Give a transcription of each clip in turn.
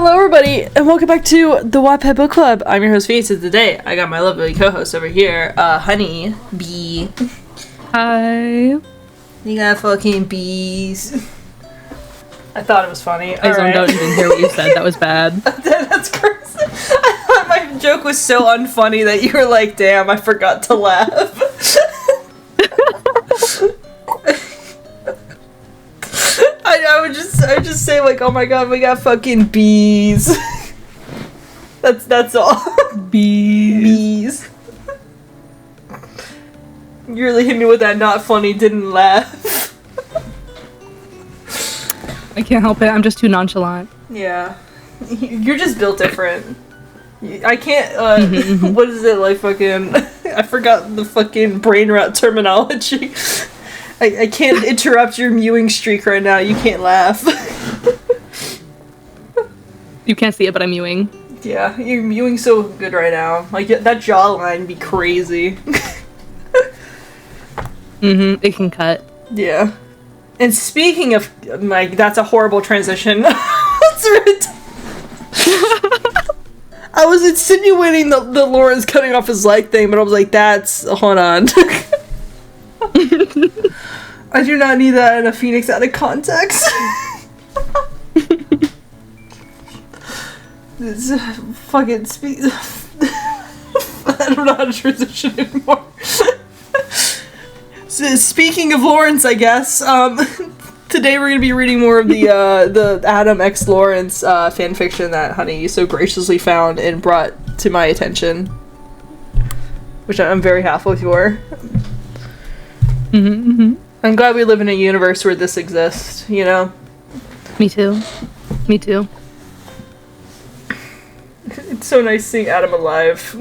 Hello everybody, and welcome back to the Wattpad Book Club. I'm your host, Phoenix, and today I got my lovely co-host over here, HoneyBee. Hi. You got fucking bees. I thought it was funny. I zoned out and didn't hear what you said. That was bad. That's crazy. I thought my joke was so unfunny that you were like, damn, I forgot to laugh. I would just say like, oh my god, we got fucking bees. That's all. Bees. You really hit me with that not funny, didn't laugh. I can't help it. I'm just too nonchalant. Yeah. You're just built different. I can't, what is it, like fucking, I forgot the fucking brain rot terminology. I can't interrupt your mewing streak right now. You can't laugh. You can't see it, but I'm mewing. Yeah, you're mewing so good right now. Like, that jawline be crazy. It can cut. Yeah. And speaking of, like, that's a horrible transition. I was insinuating the Lawrence cutting off his leg thing, but I was like, hold on. I do not need that in a Phoenix out of context. This fucking I don't know how to transition anymore. So, speaking of Lawrence, I guess, today we're gonna be reading more of the Adam X Lawrence fanfiction that Honey so graciously found and brought to my attention, which I'm very happy for. I'm glad we live in a universe where this exists, you know? Me too. Me too. It's so nice seeing Adam alive.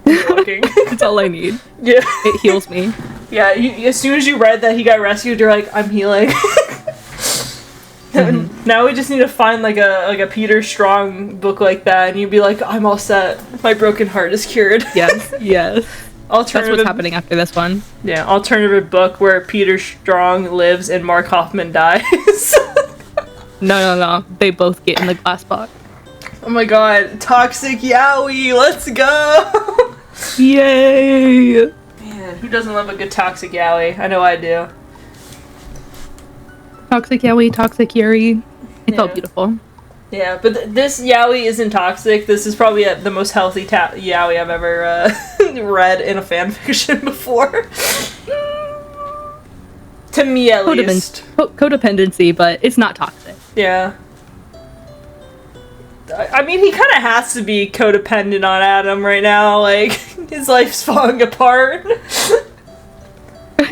Walking. It's all I need. Yeah. It heals me. Yeah, as soon as you read that he got rescued, you're like, I'm healing. Now we just need to find like a Peter Strong book like that, and you'd be like, I'm all set. My broken heart is cured. Yes, yes. That's what's happening after this one. Yeah, alternative book where Peter Strong lives and Mark Hoffman dies. No. They both get in the glass box. Oh my god, toxic yaoi, let's go! Yay! Man, who doesn't love a good toxic yaoi? I know I do. Toxic yaoi, toxic yuri. It's all beautiful. Yeah, but this yaoi isn't toxic. This is probably the most healthy yaoi I've ever read in a fanfiction before. To me, at least. Codependency, but it's not toxic. Yeah. I mean, he kind of has to be codependent on Adam right now. Like, his life's falling apart.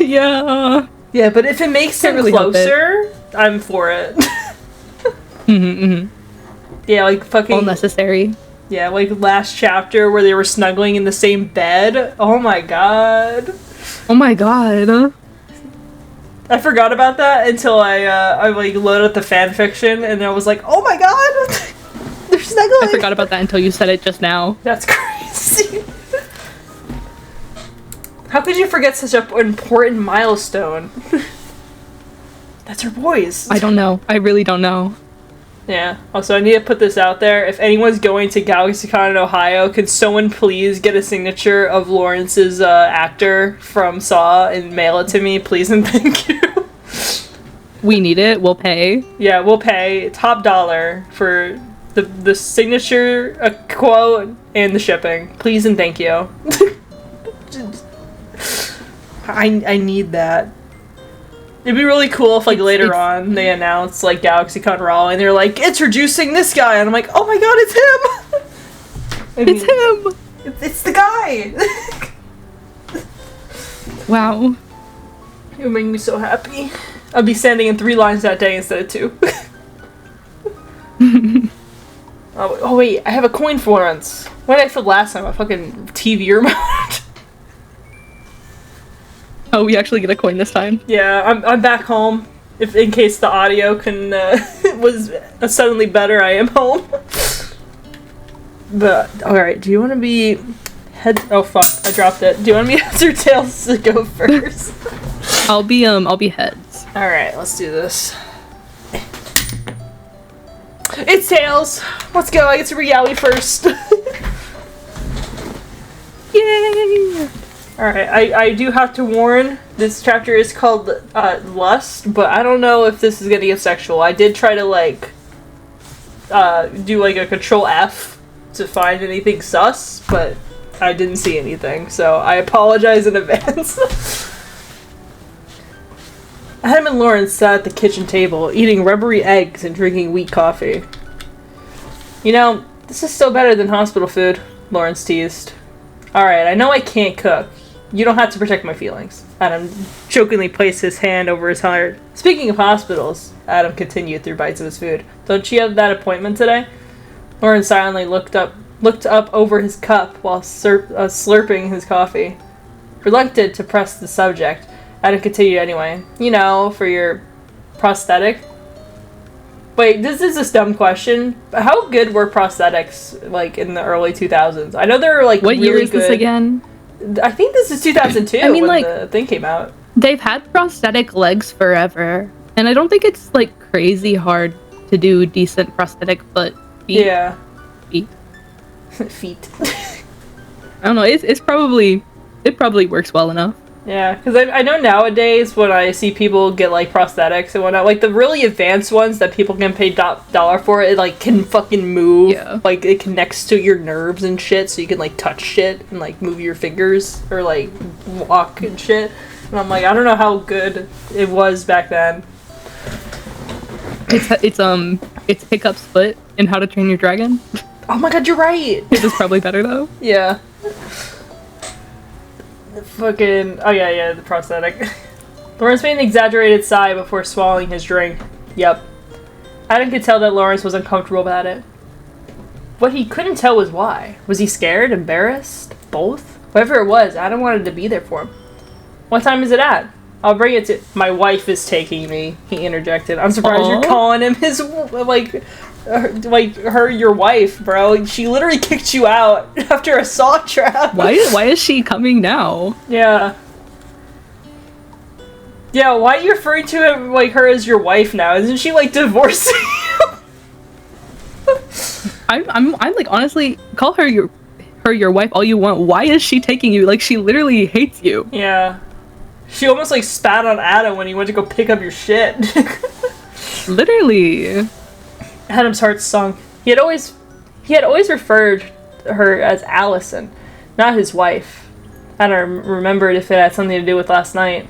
Yeah. Yeah, but if it makes him really closer, I'm for it. Yeah, like fucking... all necessary. Yeah, like last chapter where they were snuggling in the same bed. Oh my god. Oh my god. I forgot about that until I like loaded up the fanfiction and I was like, oh my god! They're snuggling! I forgot about that until you said it just now. That's crazy. How could you forget such an important milestone? That's her boys. I don't know. I really don't know. Yeah. Also, I need to put this out there. If anyone's going to GalaxyCon in Ohio, can someone please get a signature of Lawrence's actor from Saw and mail it to me, please and thank you. We need it. We'll pay. Yeah, we'll pay top dollar for the signature, a quote, and the shipping. Please and thank you. I need that. It'd be really cool if, like, later on they announce, like, GalaxyCon Raleigh, and they're like, introducing this guy, and I'm like, oh my god, it's him! It's him! It's the guy! Wow. It would make me so happy. I'd be standing in 3 lines that day instead of 2. Oh wait, I have a coin for once. What did I fill last time? A fucking TV remote? Oh, we actually get a coin this time? Yeah, I'm back home. If in case the audio can was suddenly better, I am home. But alright, do you want to be head? Oh fuck, I dropped it. Do you want me heads or tails to go first? I'll be heads. Alright, let's do this. It's Tails! Let's go, I get to read Yowie first. Yay! Alright, I do have to warn, this chapter is called Lust, but I don't know if this is gonna get sexual. I did try to, like, do, like, a Control F to find anything sus, but I didn't see anything, so I apologize in advance. Adam and Lawrence sat at the kitchen table, eating rubbery eggs and drinking weak coffee. You know, this is still better than hospital food, Lawrence teased. Alright, I know I can't cook. You don't have to protect my feelings. Adam jokingly placed his hand over his heart. Speaking of hospitals, Adam continued through bites of his food. Don't you have that appointment today? Lawrence silently looked up over his cup while slurping his coffee. Reluctant to press the subject, Adam continued anyway. You know, for your prosthetic. Wait, this is a dumb question. How good were prosthetics, like, in the early 2000s? I know they were, like, what really year is good. This again? I think this is 2002 I mean, when like, the thing came out. They've had prosthetic legs forever, and I don't think it's, like, crazy hard to do decent prosthetic foot. Feet. Yeah. Feet. Feet. I don't know, it probably works well enough. Yeah, because I know nowadays when I see people get, like, prosthetics and whatnot, like, the really advanced ones that people can pay dollar for, it, like, can fucking move. Yeah. Like, it connects to your nerves and shit, so you can, like, touch shit and, like, move your fingers or, like, walk and shit. And I'm like, I don't know how good it was back then. It's Hiccup's foot in How to Train Your Dragon. Oh my god, you're right! This is probably better, though. Yeah. Oh yeah, the prosthetic. Lawrence made an exaggerated sigh before swallowing his drink. Yep. Adam could tell that Lawrence was uncomfortable about it. What he couldn't tell was why. Was he scared? Embarrassed? Both? Whatever it was, Adam wanted to be there for him. What time is it at? I'll bring it to— My wife is taking me, he interjected. I'm surprised you're calling him his, your wife, bro. She literally kicked you out after a saw trap. Why is she coming now? Yeah. Yeah, why are you referring to him, like, her as your wife now? Isn't she, like, divorcing you? I'm like, honestly, call her your wife all you want. Why is she taking you? Like, she literally hates you. Yeah. She almost, like, spat on Adam when he went to go pick up your shit. Literally. Adam's heart sunk. He had always referred to her as Allison, not his wife. Adam remembered if it had something to do with last night.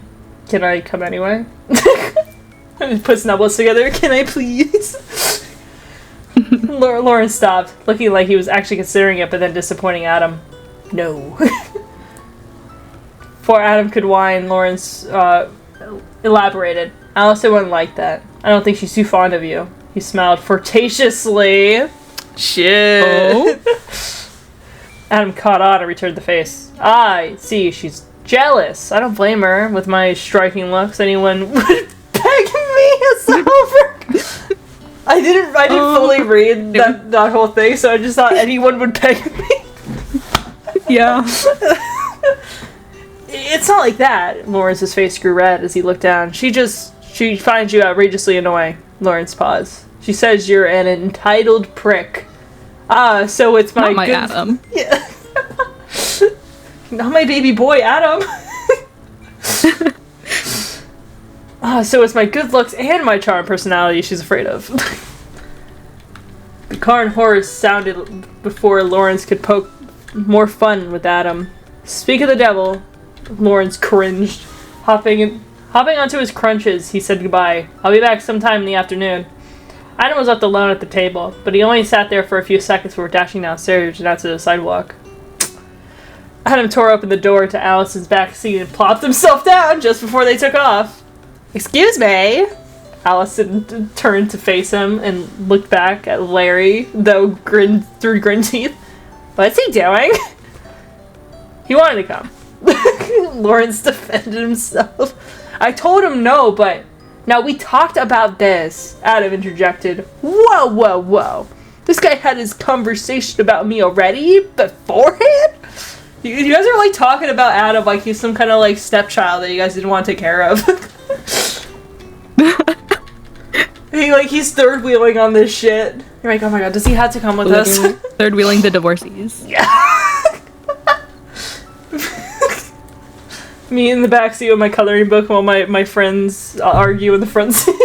Can I come anyway? Put Snubbles together. Can I please? Lawrence stopped, looking like he was actually considering it, but then disappointing Adam. No. Before Adam could whine, Lawrence elaborated. Allison wouldn't like that. I don't think she's too fond of you. He smiled flirtatiously. Shit. Oh? Adam caught on and returned the face. I see, she's jealous. I don't blame her. With my striking looks, anyone would peg me as over. I didn't fully read that whole thing, so I just thought anyone would peg me. Yeah. It's not like that. Lawrence's face grew red as he looked down. She finds you outrageously annoying. Lawrence paused. She says you're an entitled prick. So it's my— Not my Adam. Yeah. Not my baby boy, Adam. So it's my good looks and my charm personality she's afraid of. The car and horse sounded before Lawrence could poke more fun with Adam. Speak of the devil, Lawrence cringed. Hopping onto his crunches, he said goodbye. I'll be back sometime in the afternoon. Adam was left alone at the table, but he only sat there for a few seconds before dashing downstairs and out to the sidewalk. Adam tore open the door to Allison's back seat and plopped himself down just before they took off. Excuse me? Allison turned to face him and looked back at Larry, though through grin teeth. What's he doing? He wanted to come. Lawrence defended himself. I told him no, but— Now, we talked about this, Adam interjected. Whoa. This guy had his conversation about me already? Beforehand? You guys are, like, talking about Adam like he's some kind of, like, stepchild that you guys didn't want to take care of. he's third wheeling on this shit. You're like, oh my god, does he have to come with us? Third wheeling the divorcees. Yeah. Me in the backseat with my coloring book while my friends argue in the front seat.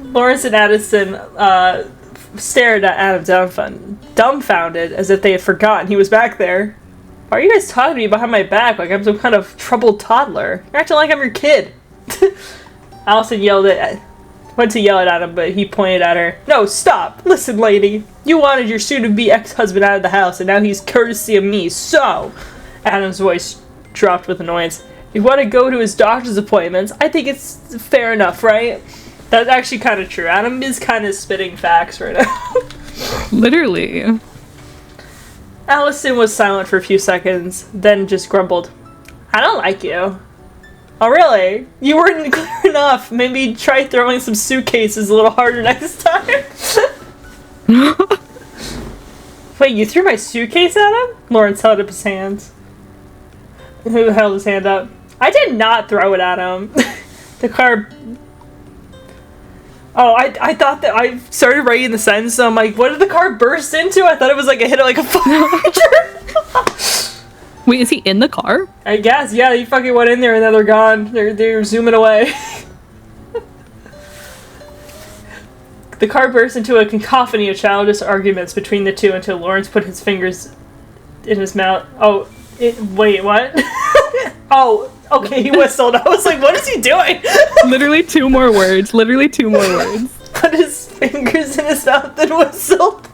Lawrence and Addison stared at Adam dumbfounded, as if they had forgotten he was back there. Why are you guys talking to me behind my back like I'm some kind of troubled toddler? You're acting like I'm your kid. Allison went to yell at Adam, but he pointed at her. No, stop! Listen, lady. You wanted your soon-to-be ex-husband out of the house, and now he's courtesy of me, so... Adam's voice dropped with annoyance. You want to go to his doctor's appointments? I think it's fair enough, right? That's actually kind of true. Adam is kind of spitting facts right now. Literally. Allison was silent for a few seconds, then just grumbled. I don't like you. Oh, really? You weren't clear enough. Maybe try throwing some suitcases a little harder next time. Wait, you threw my suitcase at him? Lawrence held up his hands. Who held his hand up? I did not throw it at him. The car... Oh, I thought that I started writing the sentence, so I'm like, what did the car burst into? I thought it was like a hit of like a fire hydrant. Wait, is he in the car? I guess, yeah, he fucking went in there and now they're gone. They're zooming away. The car burst into a cacophony of childish arguments between the two until Lawrence put his fingers in his mouth. Oh, wait, what? Oh, okay, he whistled. I was like, what is he doing? Literally two more words. Put his fingers in his mouth and whistled.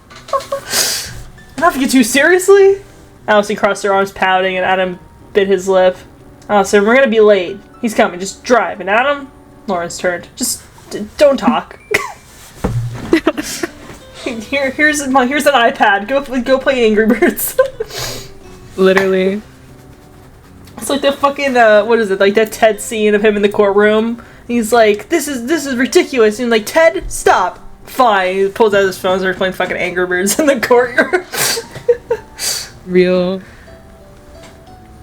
Not you too seriously? Allison crossed her arms, pouting, and Adam bit his lip. Allison, we're gonna be late. He's coming. Just drive. And Adam? Lawrence turned. Just don't talk. Here's an iPad. Go play Angry Birds. Literally. It's like the fucking what is it? Like that Ted scene of him in the courtroom. He's like, this is ridiculous. And like, Ted, stop. Fine. He pulls out his phone and starts playing fucking Angry Birds in the courtyard. Real.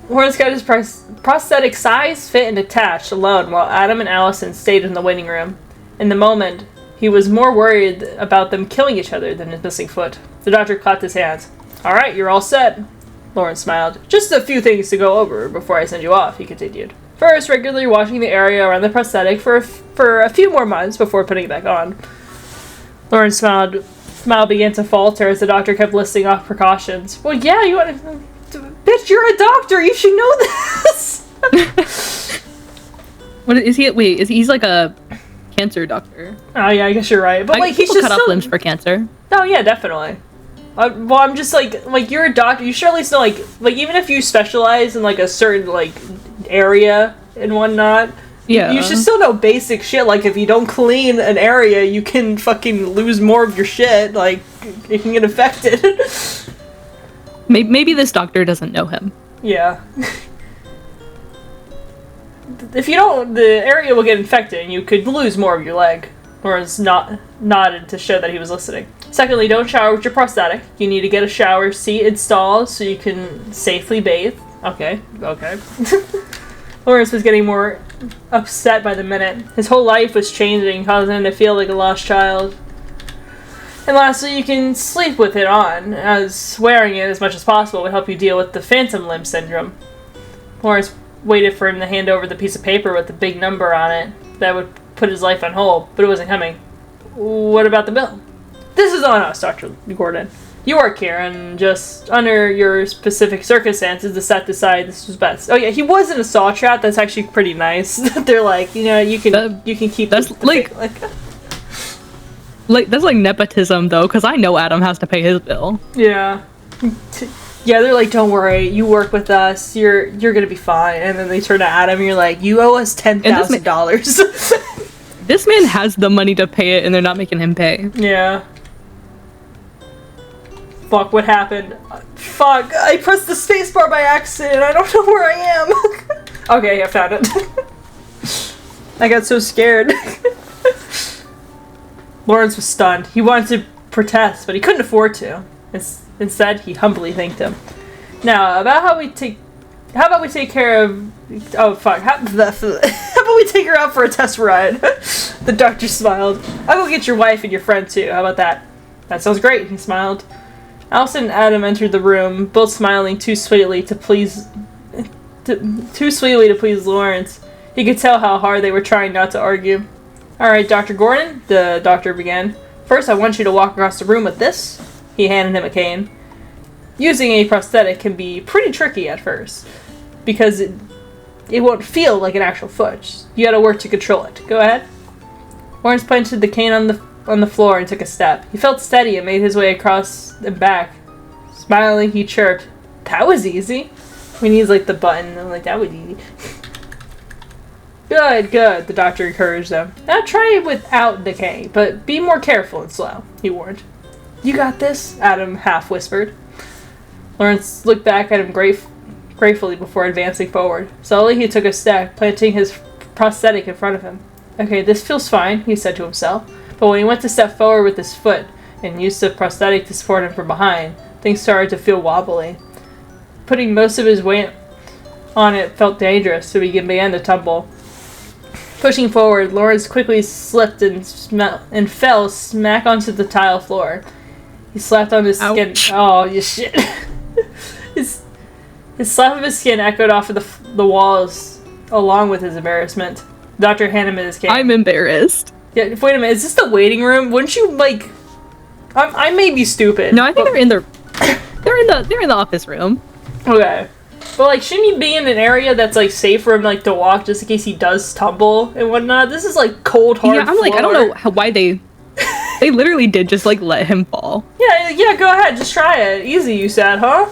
Lawrence got his prosthetic size, fit, and attached alone while Adam and Allison stayed in the waiting room. In the moment, he was more worried about them killing each other than his missing foot. The doctor clapped his hands. All right, you're all set. Lawrence smiled. Just a few things to go over before I send you off, he continued. First, regularly washing the area around the prosthetic for a few more months before putting it back on. Lawrence smile began to falter as the doctor kept listing off precautions. Well, yeah, you want to... Bitch, you're a doctor! You should know this! What is he? Wait, he's like a cancer doctor. Oh, yeah, I guess you're right. But, like, he's just cut off limbs for cancer. Oh, yeah, definitely. Well, I'm just, like, you're a doctor. You should at least know, like, even if you specialize in, like, a certain, like, area and whatnot... Yeah. You should still know basic shit, like if you don't clean an area, you can fucking lose more of your shit, like, it can get affected. Maybe this doctor doesn't know him. Yeah. If you don't, the area will get infected and you could lose more of your leg. Lawrence nodded to show that he was listening. Secondly, don't shower with your prosthetic. You need to get a shower seat installed so you can safely bathe. Okay. Lawrence was getting more upset by the minute. His whole life was changing, causing him to feel like a lost child. And lastly, you can sleep with it on, as wearing it as much as possible would help you deal with the phantom limb syndrome. Lawrence waited for him to hand over the piece of paper with the big number on it that would put his life on hold, but it wasn't coming. What about the bill? This is on us, Dr. Gordon. You work here, and just under your specific circumstances, the set decide this was best. Oh yeah, he was in a saw trap. That's actually pretty nice. They're like, you know, you can keep. That's that's like nepotism though, because I know Adam has to pay his bill. Yeah, yeah. They're like, don't worry, you work with us. You're gonna be fine. And then they turn to Adam, and you're like, you owe us $10,000. This man has the money to pay it, and they're not making him pay. Yeah. Fuck, what happened? Fuck, I pressed the spacebar by accident. I don't know where I am. Okay, I found it. I got so scared. Lawrence was stunned. He wanted to protest, but he couldn't afford to. Instead, he humbly thanked him. Now, how about we take care of... Oh, fuck. How about we take her out for a test ride? The doctor smiled. I'll go get your wife and your friend too. How about that? That sounds great, he smiled. Allison and Adam entered the room, both smiling too sweetly to please Lawrence. He could tell how hard they were trying not to argue. Alright, Dr. Gordon, the doctor began. First, I want you to walk across the room with this. He handed him a cane. Using a prosthetic can be pretty tricky at first, because it won't feel like an actual foot. You gotta work to control it. Go ahead. Lawrence planted the cane on the floor and took a step. He felt steady and made his way across and back. Smiling, he chirped, "That was easy." When he's like the button, I'm like, that was easy. Good, good, the doctor encouraged them. Now try it without the cane, but be more careful and slow, he warned. You got this, Adam half whispered. Lawrence looked back at him gratefully before advancing forward. Slowly he took a step, planting his prosthetic in front of him. Okay, this feels fine, he said to himself. But when he went to step forward with his foot and used the prosthetic to support him from behind, things started to feel wobbly. Putting most of his weight on it felt dangerous, so he began to tumble. Pushing forward, Lawrence quickly slipped and fell smack onto the tile floor. He slapped on his skin. Oh, you shit. His slap of his skin echoed off of the walls along with his embarrassment. The doctor handed him his cane. I'm embarrassed. Yeah, wait a minute. Is this the waiting room? Wouldn't you, like... I may be stupid. No, I think they're in the... They're in the office room. Okay. But, like, shouldn't he be in an area that's, like, safe for him, like, to walk just in case he does tumble and whatnot? This is, like, cold, hard Yeah, I'm like, I don't know why they... They literally did just, like, let him fall. Yeah, go ahead. Just try it. Easy, you said, huh?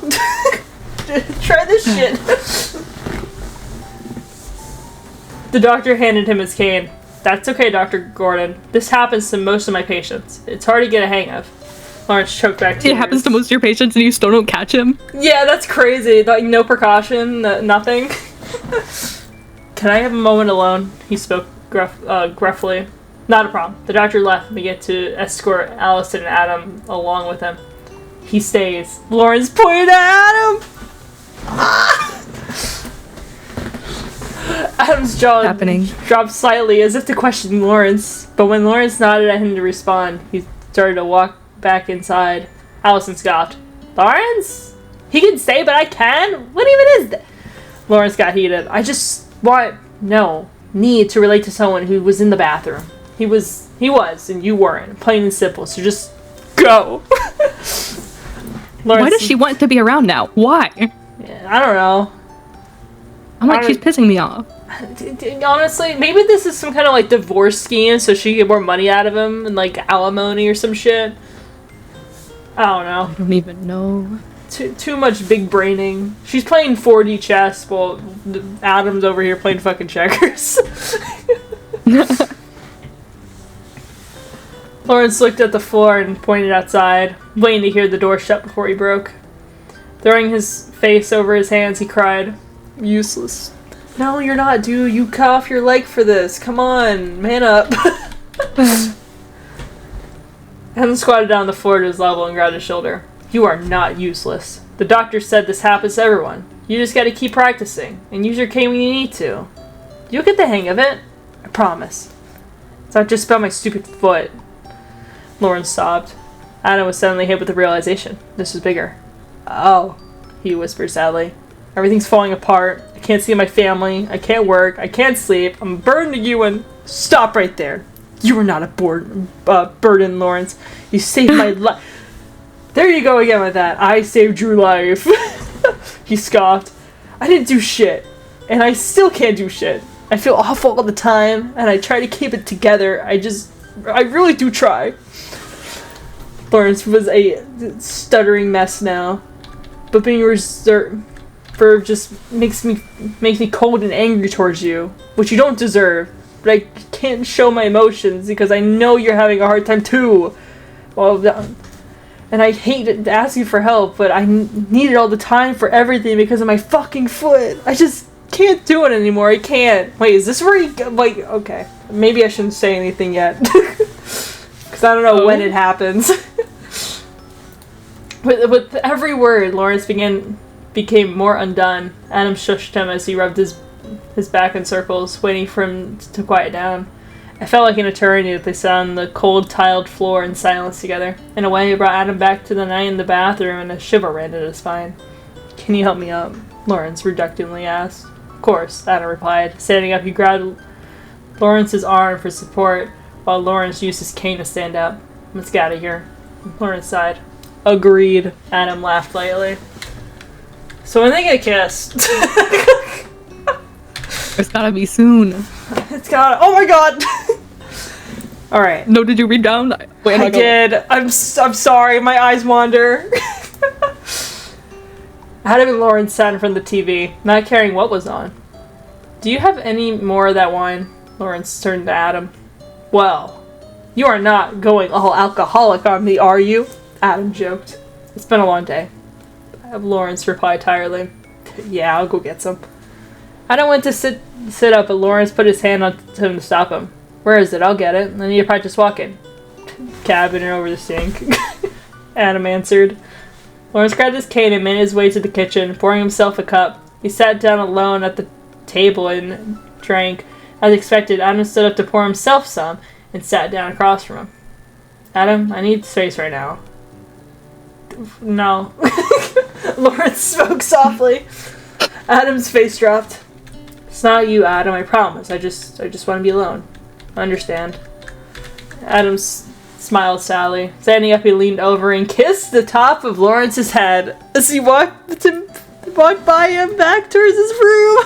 Try this shit. The doctor handed him his cane. That's okay, Dr. Gordon. This happens to most of my patients. It's hard to get a hang of. Lawrence choked back tears. It happens to most of your patients and you still don't catch him? Yeah, that's crazy. Like, no precaution, nothing. Can I have a moment alone? He spoke gruffly. Not a problem. The doctor left and began to escort Allison and Adam along with him. He stays. Lawrence pointed at Adam! Adam's jaw dropped slightly as if to question Lawrence, but when Lawrence nodded at him to respond, he started to walk back inside. Allison scoffed. Lawrence? He can stay, but I can? What even is that? Lawrence got heated. I just need to relate to someone who was in the bathroom. He was, and you weren't. Plain and simple, so just go. Why does she want to be around now? Why? Yeah, I don't know. I'm like, she's pissing me off. Honestly, maybe this is some kind of, like, divorce scheme so she can get more money out of him and, like, alimony or some shit. I don't know. I don't even know. Too much big braining. She's playing 4D chess while Adam's over here playing fucking checkers. Lawrence looked at the floor and pointed outside, waiting to hear the door shut before he broke. Throwing his face over his hands, he cried, "Useless." No, you're not, dude. You cut off your leg for this. Come on, man up. Adam squatted down on the floor to his level and grabbed his shoulder. You are not useless. The doctor said this happens to everyone. You just gotta keep practicing, and use your cane when you need to. You'll get the hang of it. I promise. It's not just about my stupid foot. Lawrence sobbed. Adam was suddenly hit with the realization. This was bigger. Oh, he whispered sadly. Everything's falling apart. I can't see my family. I can't work. I can't sleep. I'm burdened to you and... Stop right there. You are not a burden, Lawrence. You saved my life. There you go again with that. I saved your life. He scoffed. I didn't do shit. And I still can't do shit. I feel awful all the time, and I try to keep it together. I really do try. Lawrence was a stuttering mess now. But being reserved just makes me cold and angry towards you, which you don't deserve. But I can't show my emotions because I know you're having a hard time too. Well, and I hate to ask you for help, but I need it all the time for everything because of my fucking foot. I just can't do it anymore. I can't. Wait, is this where you like? Okay, maybe I shouldn't say anything yet because I don't know when it happens. With every word, Lawrence became more undone. Adam shushed him as he rubbed his back in circles, waiting for him to quiet down. I felt like an eternity that they sat on the cold tiled floor in silence together. In a way, it brought Adam back to the night in the bathroom, and a shiver ran down his spine. "Can you help me up?" Lawrence reluctantly asked. "Of course," Adam replied. Standing up, he grabbed Lawrence's arm for support, while Lawrence used his cane to stand up. "Let's get out of here." Lawrence sighed. "Agreed," Adam laughed lightly. So when they get kissed... It's gotta be soon. It's gotta... Oh my god! Alright. No, did you read down? Wait, I did. I'm sorry, my eyes wander. Adam and Lawrence sat in front of the TV, not caring what was on. "Do you have any more of that wine?" Lawrence turned to Adam. "Well, you are not going all alcoholic on me, are you?" Adam joked. "It's been a long day." Lawrence replied tiredly. "Yeah, I'll go get some." Adam went to sit up, but Lawrence put his hand on him to stop him. "Where is it? I'll get it. I need to practice walking." "Cabinet over the sink," Adam answered. Lawrence grabbed his cane and made his way to the kitchen, pouring himself a cup. He sat down alone at the table and drank. As expected, Adam stood up to pour himself some and sat down across from him. "Adam, I need space right now." "No." Lawrence spoke softly. Adam's face dropped. "It's not you, Adam, I promise. I just want to be alone." "I understand." Adam smiled sadly. Standing up, he leaned over and kissed the top of Lawrence's head as he walked by him back towards his room.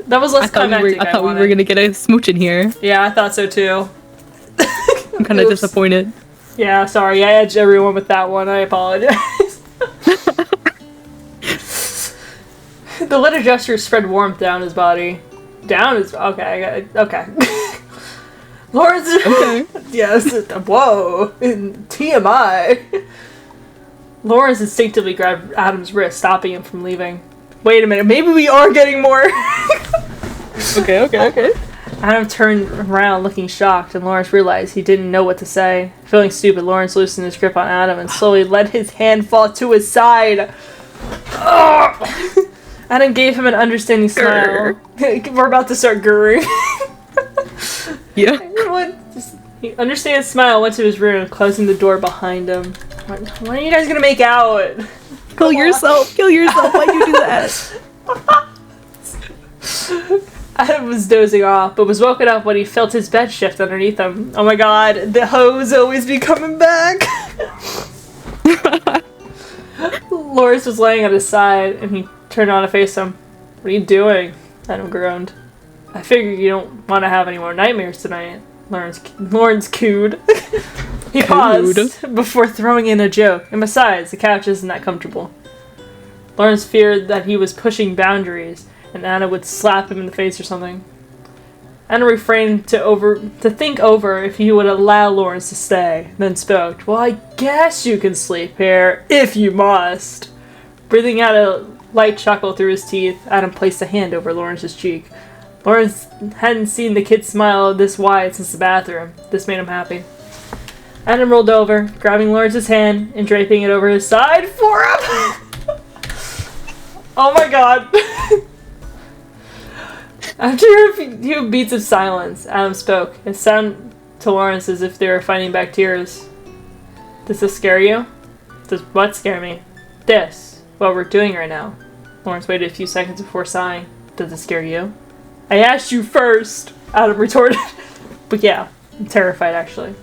That was less climactic. I thought we were gonna get a smooch in here. Yeah, I thought so too. I'm kind of disappointed. Yeah, sorry, I edged everyone with that one. I apologize. The little gesture spread warmth down his body. Down his... Okay. Lawrence... Okay. Yes. Whoa. TMI. Lawrence instinctively grabbed Adam's wrist, stopping him from leaving. "Wait a minute. Maybe we are getting more." Okay. Adam turned around looking shocked, and Lawrence realized he didn't know what to say. Feeling stupid, Lawrence loosened his grip on Adam and slowly let his hand fall to his side. Adam gave him an understanding smile. We're about to start gurring. Yeah. He understanding smile, went to his room, closing the door behind him. When are you guys gonna make out? Kill yourself. Why'd you do that? Adam was dozing off, but was woken up when he felt his bed shift underneath him. Oh my god, the hoes always be coming back. Lawrence was laying at his side, and he turned on to face him. "What are you doing?" Adam groaned. "I figure you don't want to have any more nightmares tonight." Lawrence cooed. He paused before throwing in a joke. "And besides, the couch isn't that comfortable." Lawrence feared that he was pushing boundaries, and Anna would slap him in the face or something. Anna refrained to think over if he would allow Lawrence to stay, then spoke. "Well, I guess you can sleep here, if you must." Breathing out a light chuckle through his teeth, Adam placed a hand over Lawrence's cheek. Lawrence hadn't seen the kid smile this wide since the bathroom. This made him happy. Adam rolled over, grabbing Lawrence's hand and draping it over his side for him. Oh my god. After a few beats of silence, Adam spoke. It sounded to Lawrence as if they were fighting back tears. "Does this scare you?" "Does what scare me?" "This. What we're doing right now." Lawrence waited a few seconds before sighing. "Does it scare you?" "I asked you first," Adam retorted. "But yeah, I'm terrified actually."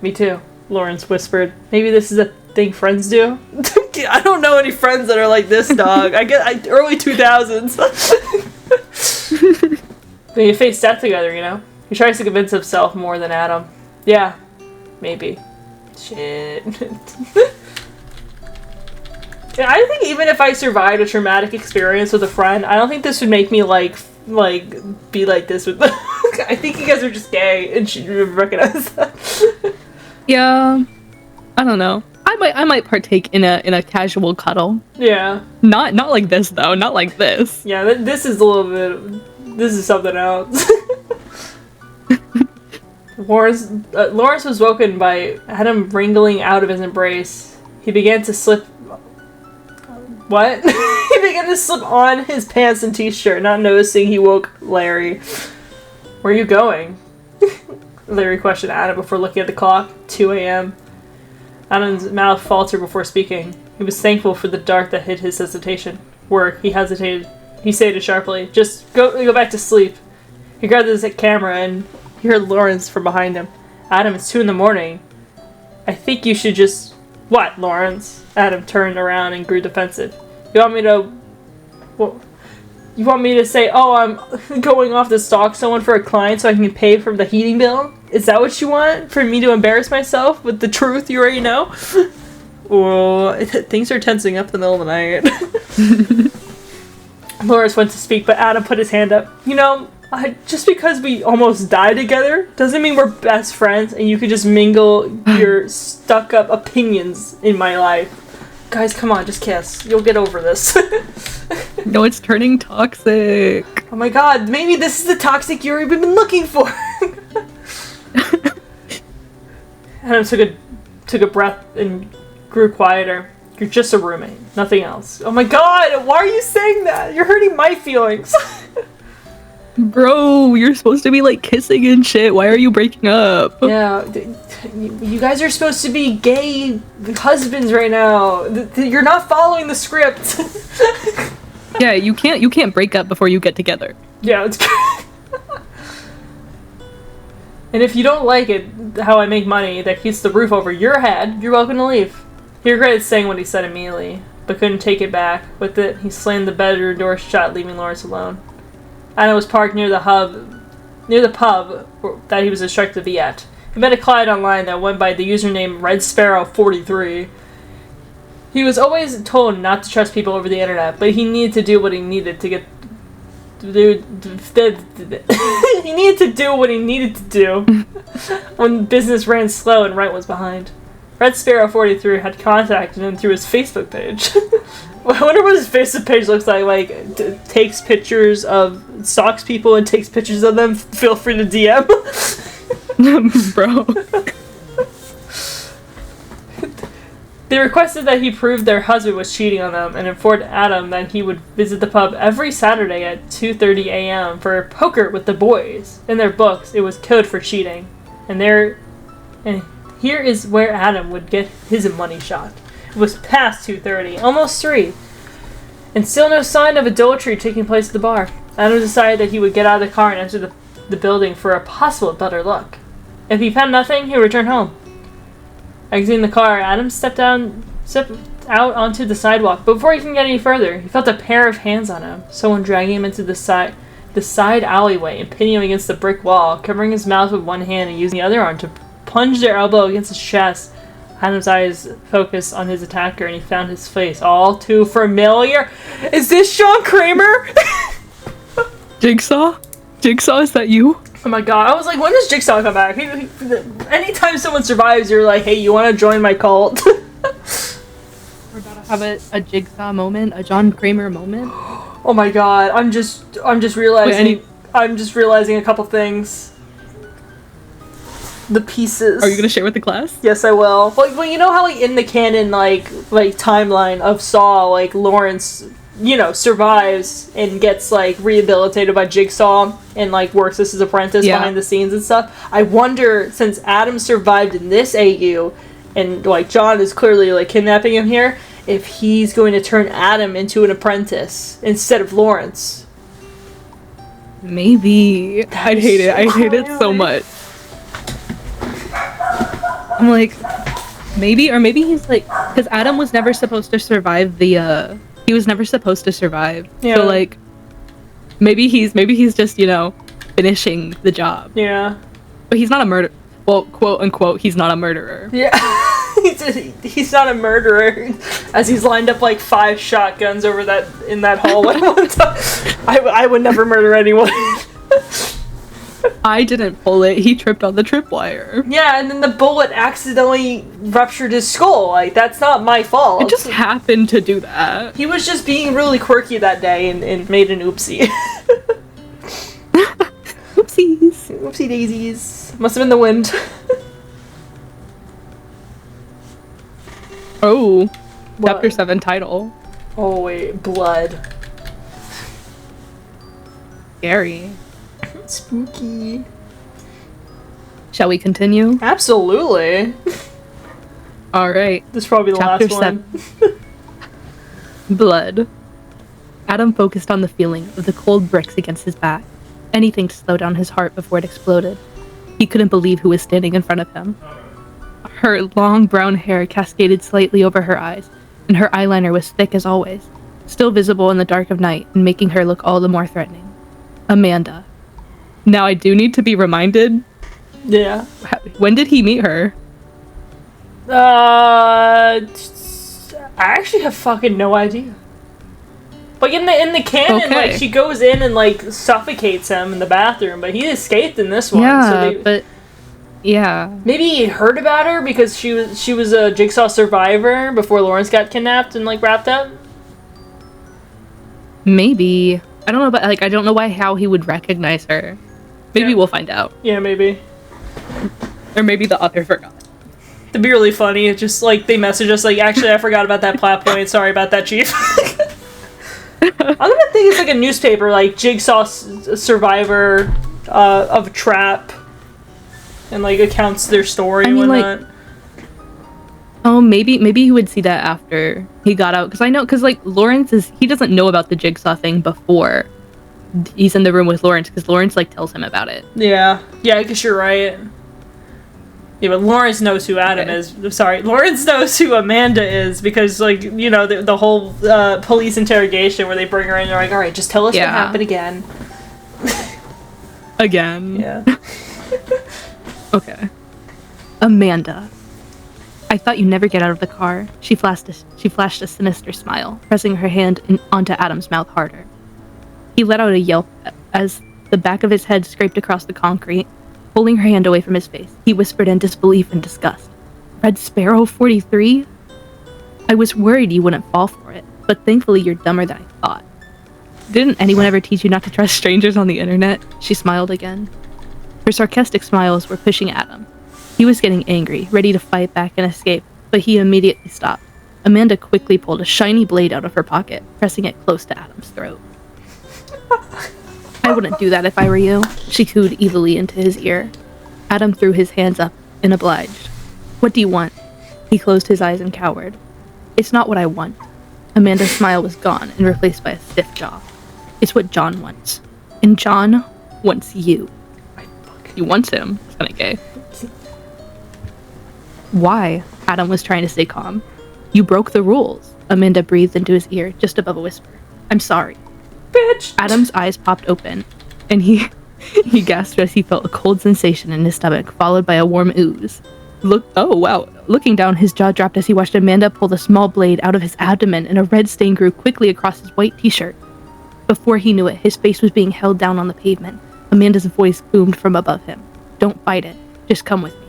"Me too," Lawrence whispered. "Maybe this is a thing friends do?" I don't know any friends that are like this, dog. Early 2000s. They face death together, you know? He tries to convince himself more than Adam. "Yeah, maybe." Shit. Yeah, I think even if I survived a traumatic experience with a friend, I don't think this would make me like be like this with them. I think you guys are just gay and should recognize that. Yeah, I don't know. I might partake in a casual cuddle. Yeah. Not like this though. Not like this. Yeah, this is a little bit. This is something else. Lawrence was woken by Adam wriggling out of his embrace. He began to slip. What? He began to slip on his pants and t-shirt, not noticing he woke Larry. Where are you going? Larry questioned Adam before looking at the clock. 2 a.m. Adam's mouth faltered before speaking. He was thankful for the dark that hid his hesitation. Work, he hesitated. He stated sharply, just go back to sleep. He grabbed his camera and he heard Lawrence from behind him. Adam, it's 2 in the morning. I think you should just... What, Lawrence? Adam turned around and grew defensive. You want me to... Well, you want me to say, oh, I'm going off to stalk someone for a client so I can pay for the heating bill? Is that what you want? For me to embarrass myself with the truth you already know? Well, things are tensing up in the middle of the night. Lawrence went to speak, but Adam put his hand up. You know, just because we almost died together doesn't mean we're best friends and you could just mingle your stuck-up opinions in my life. Guys, come on, just kiss. You'll get over this. No, it's turning toxic. Oh my god, maybe this is the toxic Yuri we've been looking for. Adam took a breath and grew quieter. You're just a roommate, nothing else. Oh my god, why are you saying that? You're hurting my feelings. Bro, you're supposed to be like kissing and shit. Why are you breaking up? Yeah, you guys are supposed to be gay husbands right now. You're not following the script. Yeah, you can't break up before you get together. Yeah, it's and if you don't like it, how I make money that keeps the roof over your head, you're welcome to leave. He regretted saying what he said immediately, but couldn't take it back. With it, he slammed the bedroom door shut, leaving Lawrence alone. Anna was parked near the pub that he was instructed to be at. He met a client online that went by the username Red Sparrow 43. He was always told not to trust people over the internet, but he needed to do what he needed to get. He needed to do what he needed to do when business ran slow and rent was behind. Red Sparrow 43 had contacted him through his Facebook page. I wonder what his Facebook page looks like. Like, takes pictures of, stalks people and takes pictures of them. Feel free to DM. Bro. They requested that he prove their husband was cheating on them and informed Adam that he would visit the pub every Saturday at 2:30 a.m. for poker with the boys. In their books, it was code for cheating. And here is where Adam would get his money shot. It was past 2:30, almost 3, and still no sign of adultery taking place at the bar. Adam decided that he would get out of the car and enter the building for a possible better look. If he found nothing, he would return home. Exiting the car, Adam stepped out onto the sidewalk, but before he can get any further, he felt a pair of hands on him, someone dragging him into the side alleyway and pinning him against the brick wall, covering his mouth with one hand and using the other arm to plunge their elbow against his chest. Adam's eyes focused on his attacker, and he found his face all too familiar. Is this Sean Kramer? Jigsaw? Jigsaw, is that you? Oh my god, I was like, when does Jigsaw come back? Anytime someone survives, you're like, hey, you want to join my cult? We're about to have a Jigsaw moment, a John Kramer moment. Oh my god, I'm just realizing, I'm just realizing a couple things. The pieces. Are you gonna share with the class? Yes, I will. Well, you know how like in the canon like timeline of Saw, like Lawrence, you know, survives and gets like rehabilitated by Jigsaw and like works as his apprentice behind the scenes and stuff. I wonder, since Adam survived in this AU and like John is clearly like kidnapping him here, if he's going to turn Adam into an apprentice instead of Lawrence. Maybe. I'd hate it. I hate it so much. I'm like, maybe he's like, because Adam was never supposed to survive he was never supposed to survive. Yeah. So like, maybe he's just, you know, finishing the job. Yeah. But he's not a murderer. Well, quote unquote, he's not a murderer. Yeah. He's not a murderer. As he's lined up like 5 shotguns over in that hallway one time. I would never murder anyone. I didn't pull it. He tripped on the tripwire. Yeah, and then the bullet accidentally ruptured his skull. Like, that's not my fault. It just happened to do that. He was just being really quirky that day and made an oopsie. Oopsies. Oopsie daisies. Must have been the wind. Oh. What? Chapter 7 title. Oh wait, blood. Scary. Spooky. Shall we continue? Absolutely. Alright. This is probably the Chapter last one. 7. Blood. Adam focused on the feeling of the cold bricks against his back. Anything to slow down his heart before it exploded. He couldn't believe who was standing in front of him. Her long brown hair cascaded slightly over her eyes, and her eyeliner was thick as always, still visible in the dark of night and making her look all the more threatening. Amanda. Now I do need to be reminded. Yeah. When did he meet her? I actually have fucking no idea. Like in the canon, Okay. like she goes in and like suffocates him in the bathroom, but he escaped in this one. Yeah, So but yeah, maybe he heard about her because she was a Jigsaw survivor before Lawrence got kidnapped and like wrapped up. maybe. I don't know, but like I don't know how he would recognize her. Maybe Yeah. we'll find out, Yeah, maybe. or maybe the author forgot. It'd be really funny. It's just like they message us like, actually, I forgot about that plot point. Sorry about that, Chief. I'm gonna think it's like a newspaper, like Jigsaw survivor of trap, and like accounts their story and whatnot. Oh, maybe he would see that after he got out, because like Lawrence he doesn't know about the Jigsaw thing before he's in the room with Lawrence, because Lawrence like tells him about it. Yeah, I guess you're right. Yeah, but Lawrence knows who Adam is. Sorry, Lawrence knows who Amanda is because, like, you know, the whole police interrogation where they bring her in, they're like, all right, just tell us what happened again. Again. Yeah. Okay. Amanda. I thought you'd never get out of the car. She flashed a sinister smile, pressing her hand onto Adam's mouth harder. He let out a yelp as the back of his head scraped across the concrete. Pulling her hand away from his face, he whispered in disbelief and disgust. Red Sparrow 43? I was worried you wouldn't fall for it, but thankfully you're dumber than I thought. Didn't anyone ever teach you not to trust strangers on the internet? She smiled again. Her sarcastic smiles were pushing Adam. He was getting angry, ready to fight back and escape, but he immediately stopped. Amanda quickly pulled a shiny blade out of her pocket, pressing it close to Adam's throat. I wouldn't do that if I were you, she cooed evilly into his ear. Adam threw his hands up and obliged. What do you want? He closed his eyes and cowered. It's not what I want. Amanda's smile was gone and replaced by a stiff jaw. It's what John wants. And John wants you. He wants him. It's kind of gay. Why? Adam was trying to stay calm. You broke the rules. Amanda breathed into his ear, just above a whisper. I'm sorry. Bitch! Adam's eyes popped open, and he gasped as he felt a cold sensation in his stomach, followed by a warm ooze. Oh wow. Looking down, his jaw dropped as he watched Amanda pull the small blade out of his abdomen, and a red stain grew quickly across his white t-shirt. Before he knew it, his face was being held down on the pavement. Amanda's voice boomed from above him. Don't fight it. Just come with me.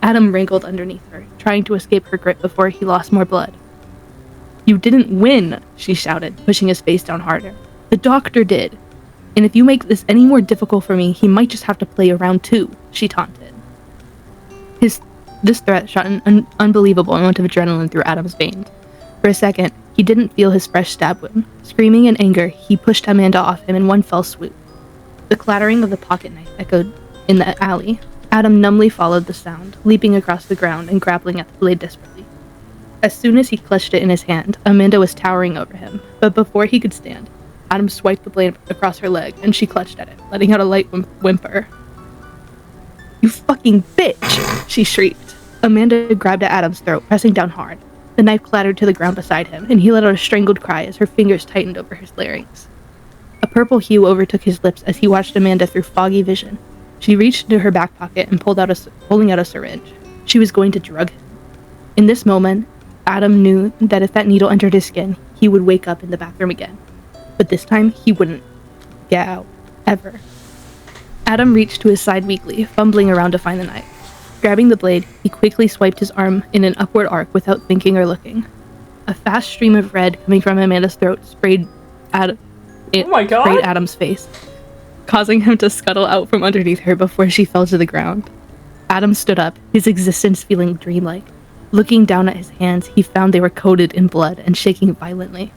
Adam wrangled underneath her, trying to escape her grip before he lost more blood. You didn't win, she shouted, pushing his face down harder. The doctor did. And if you make this any more difficult for me, he might just have to play a round 2, she taunted. This threat shot an unbelievable amount of adrenaline through Adam's veins. For a second, he didn't feel his fresh stab wound. Screaming in anger, he pushed Amanda off him in one fell swoop. The clattering of the pocket knife echoed in the alley. Adam numbly followed the sound, leaping across the ground and grappling at the blade desperately. As soon as he clutched it in his hand, Amanda was towering over him, but before he could stand, Adam swiped the blade across her leg, and she clutched at it, letting out a light whimper. You fucking bitch! She shrieked. Amanda grabbed at Adam's throat, pressing down hard. The knife clattered to the ground beside him, and he let out a strangled cry as her fingers tightened over his larynx. A purple hue overtook his lips as he watched Amanda through foggy vision. She reached into her back pocket and pulling out a syringe. She was going to drug him. In this moment, Adam knew that if that needle entered his skin, he would wake up in the bathroom again. But this time, he wouldn't get out. Ever. Adam reached to his side weakly, fumbling around to find the knife. Grabbing the blade, he quickly swiped his arm in an upward arc without thinking or looking. A fast stream of red coming from Amanda's throat sprayed Adam's face, causing him to scuttle out from underneath her before she fell to the ground. Adam stood up, his existence feeling dreamlike. Looking down at his hands, he found they were coated in blood and shaking violently.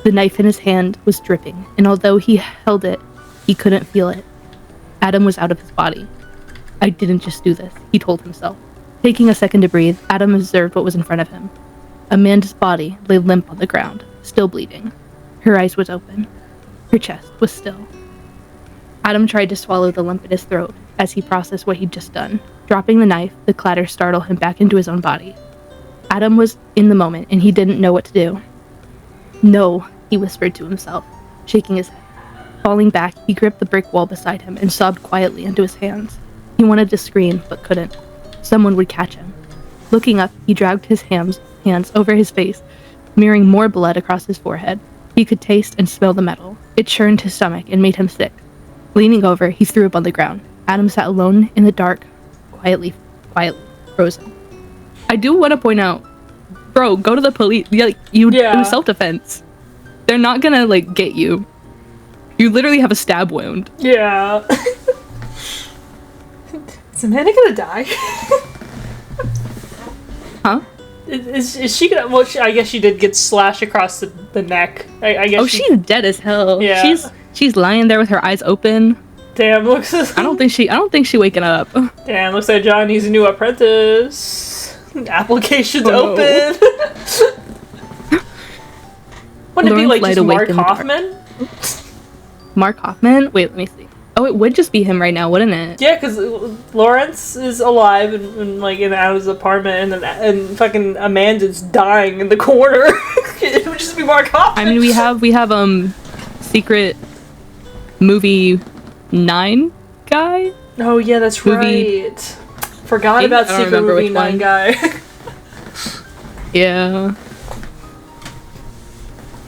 The knife in his hand was dripping, and although he held it, he couldn't feel it. Adam was out of his body. I didn't just do this, he told himself. Taking a second to breathe, Adam observed what was in front of him. Amanda's body lay limp on the ground, still bleeding. Her eyes was open. Her chest was still. Adam tried to swallow the lump in his throat as he processed what he'd just done. Dropping the knife, the clatter startled him back into his own body. Adam was in the moment, and he didn't know what to do. No, he whispered to himself, shaking his head. Falling back, he gripped the brick wall beside him and sobbed quietly into his hands. He wanted to scream, but couldn't. Someone would catch him. Looking up, he dragged his hands over his face, smearing more blood across his forehead. He could taste and smell the metal. It churned his stomach and made him sick. Leaning over, he threw up on the ground. Adam sat alone in the dark, quietly, frozen. I do want to point out, bro, go to the police. It was self-defense. They're not gonna, get you. You literally have a stab wound. Yeah. Is Amanda gonna die? Huh? Is she gonna... Well, I guess she did get slashed across the neck. I guess she's dead as hell. Yeah. She's lying there with her eyes open. Damn, looks... I don't think she waking up. Damn, looks like John needs a new apprentice. Applications open. Wouldn't it be just Mark Hoffman? Mark Hoffman? Wait, let me see. Oh, it would just be him right now, wouldn't it? Yeah, because Lawrence is alive in Adam's apartment, and fucking Amanda's dying in the corner. It would just be Mark Hoffman. I mean, we have Secret Movie 9 guy. Oh yeah, that's right. Forgot about Secret Movie 9 guy. Yeah.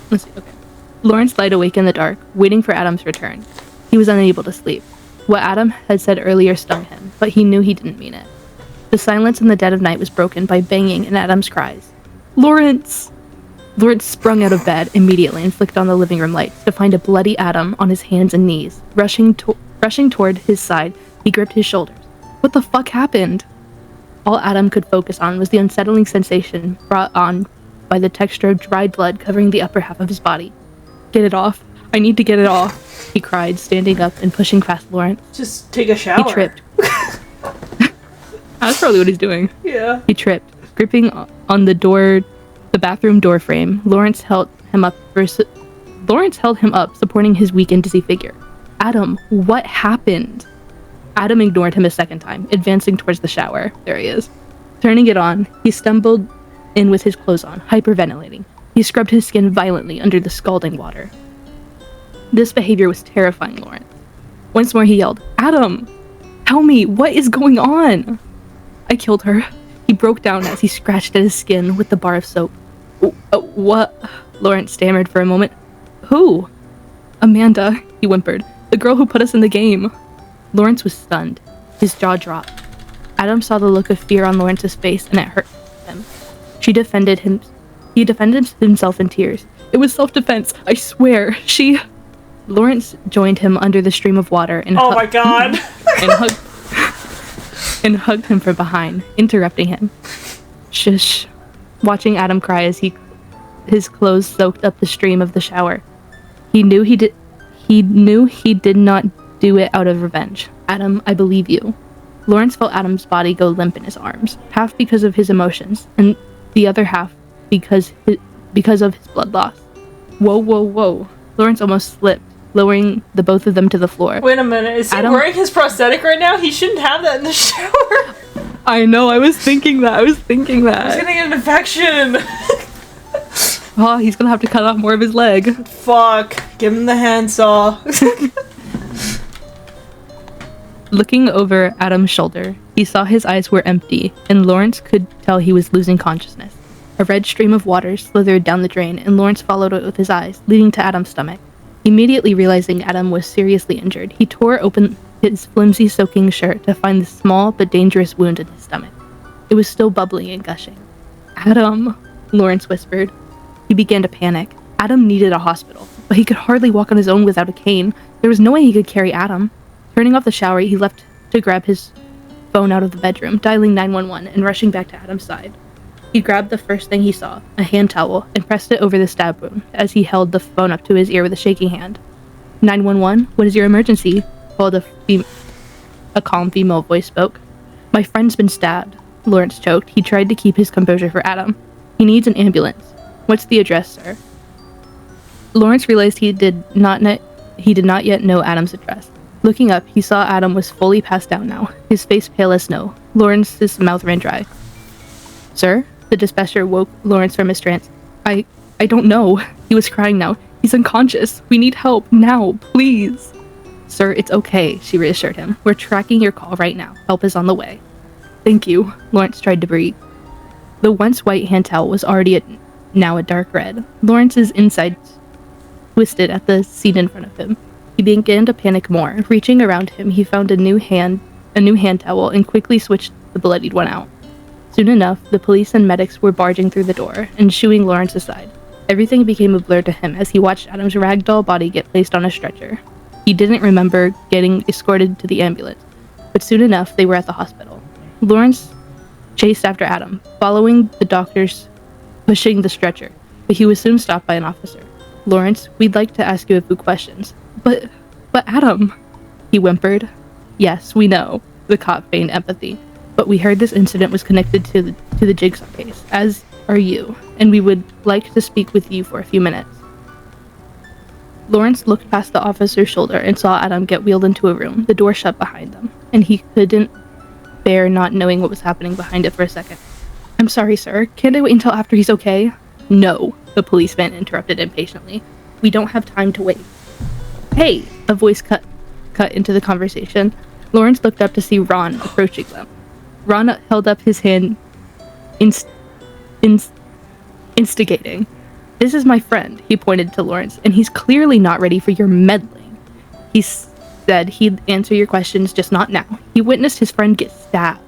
Let's see. Okay. Lawrence lied awake in the dark, waiting for Adam's return. He was unable to sleep. What Adam had said earlier stung him, but he knew he didn't mean it. The silence in the dead of night was broken by banging and Adam's cries. Lawrence! Lawrence sprung out of bed immediately and flicked on the living room lights to find a bloody Adam on his hands and knees. Rushing toward his side, he gripped his shoulders. What the fuck happened? All Adam could focus on was the unsettling sensation brought on by the texture of dried blood covering the upper half of his body. Get it off. I need to get it off, he cried, standing up and pushing past Lawrence. Just take a shower. He tripped. That's probably what he's doing. Yeah. He tripped, gripping on the bathroom door frame. Lawrence held him up, supporting his weak and dizzy figure. Adam, what happened? Adam ignored him a second time, advancing towards the shower. There he is. Turning it on, he stumbled in with his clothes on, hyperventilating. He scrubbed his skin violently under the scalding water. This behavior was terrifying Lawrence. Once more he yelled, Adam! Tell me, what is going on? I killed her. He broke down as he scratched at his skin with the bar of soap. What? Lawrence stammered for a moment. Who? Amanda, he whimpered. The girl who put us in the game. Lawrence was stunned. His jaw dropped. Adam saw the look of fear on Lawrence's face, and it hurt him. He defended himself in tears. It was self-defense, I swear. Lawrence joined him under the stream of water and oh my god! and hugged him from behind, interrupting him. Shush. Watching Adam cry as his clothes soaked up the stream of the shower. He knew he did not do it out of revenge. Adam, I believe you. Lawrence felt Adam's body go limp in his arms, half because of his emotions, and the other half because of his blood loss. Whoa. Lawrence almost slipped, lowering the both of them to the floor. Wait a minute, is he wearing his prosthetic right now? He shouldn't have that in the shower. I know, I was thinking that. He's gonna get an infection. Oh, he's gonna have to cut off more of his leg. Fuck. Give him the handsaw. Looking over Adam's shoulder, he saw his eyes were empty, and Lawrence could tell he was losing consciousness. A red stream of water slithered down the drain, and Lawrence followed it with his eyes, leading to Adam's stomach. Immediately realizing Adam was seriously injured, he tore open his flimsy soaking shirt to find the small but dangerous wound in his stomach. It was still bubbling and gushing. Adam, Lawrence whispered. He began to panic. Adam needed a hospital, but he could hardly walk on his own without a cane. There was no way he could carry Adam. Turning off the shower, he left to grab his phone out of the bedroom, dialing 911 and rushing back to Adam's side. He grabbed the first thing he saw, a hand towel, and pressed it over the stab wound as he held the phone up to his ear with a shaking hand. 911, what is your emergency? Called a calm female voice spoke. My friend's been stabbed. Lawrence choked. He tried to keep his composure for Adam. He needs an ambulance. What's the address, sir? Lawrence realized he did not yet know Adam's address. Looking up, he saw Adam was fully passed out now, his face pale as snow. Lawrence's mouth ran dry. Sir? The dispatcher woke Lawrence from his trance. I don't know. He was crying now. He's unconscious. We need help now, please. Sir, it's okay, she reassured him. We're tracking your call right now. Help is on the way. Thank you. Lawrence tried to breathe. The once white hand towel was already now a dark red. Lawrence's insides twisted at the scene in front of him. He began to panic more. Reaching around him, he found a new hand towel and quickly switched the bloodied one out. Soon enough, the police and medics were barging through the door and shooing Lawrence aside. Everything became a blur to him as he watched Adam's ragdoll body get placed on a stretcher. He didn't remember getting escorted to the ambulance, but soon enough, they were at the hospital. Lawrence chased after Adam, following the doctors pushing the stretcher, but he was soon stopped by an officer. Lawrence, we'd like to ask you a few questions. But Adam, he whimpered. Yes, we know, the cop feigned empathy, but we heard this incident was connected to the Jigsaw case, as are you, and we would like to speak with you for a few minutes. Lawrence looked past the officer's shoulder and saw Adam get wheeled into a room, the door shut behind them, and he couldn't bear not knowing what was happening behind it for a second. I'm sorry, sir. Can't I wait until after he's okay? No, the policeman interrupted impatiently. We don't have time to wait. Hey! A voice cut into the conversation. Lawrence looked up to see Ron approaching them. Ron held up his hand, instigating. This is my friend, he pointed to Lawrence, and he's clearly not ready for your meddling. He said he'd answer your questions, just not now. He witnessed his friend get stabbed.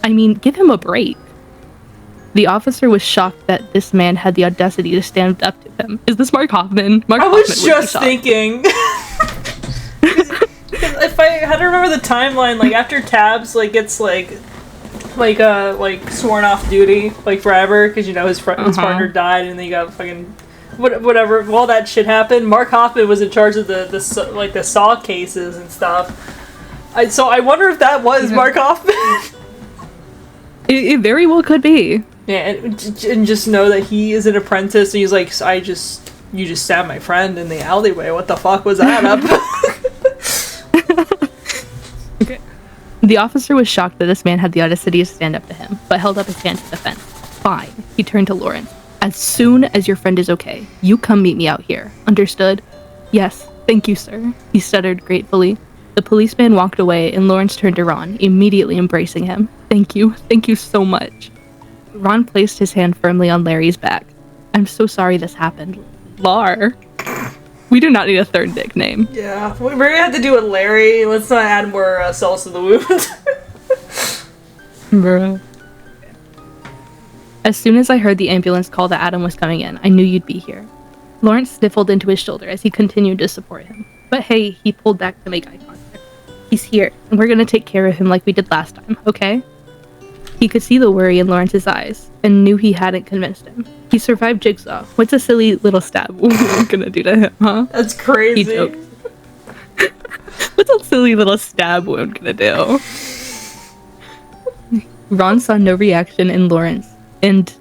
I mean, give him a break. The officer was shocked that this man had the audacity to stand up to him. Is this Mark Hoffman? I was just thinking. If I had to remember the timeline, like after Tabs gets sworn off duty forever because his partner died and then you got fucking whatever all that shit happened. Mark Hoffman was in charge of the Saw cases and stuff. So I wonder if that was Mark Hoffman. It very well could be. Yeah, and just know that he is an apprentice and he's like, you just stabbed my friend in the alleyway. What the fuck was that up? Okay. The officer was shocked that this man had the audacity to stand up to him, but held up his hand to defend. Fine, he turned to Lawrence. As soon as your friend is okay, you come meet me out here. Understood? Yes, thank you, sir, he stuttered gratefully. The policeman walked away and Lawrence turned to Ron, immediately embracing him. Thank you so much. Ron placed his hand firmly on Larry's back. I'm so sorry this happened. Lar. We do not need a third nickname. Yeah, we're gonna have to do it Larry. Let's not add more salt to the wound. Bruh. As soon as I heard the ambulance call that Adam was coming in, I knew you'd be here. Lawrence sniffled into his shoulder as he continued to support him. But hey, he pulled back to make eye contact. He's here, and we're gonna take care of him like we did last time, okay? He could see the worry in Lawrence's eyes, and knew he hadn't convinced him. He survived Jigsaw. What's a silly little stab wound gonna do to him, huh? That's crazy. He joked. What's a silly little stab wound gonna do? Ron saw no reaction in Lawrence, and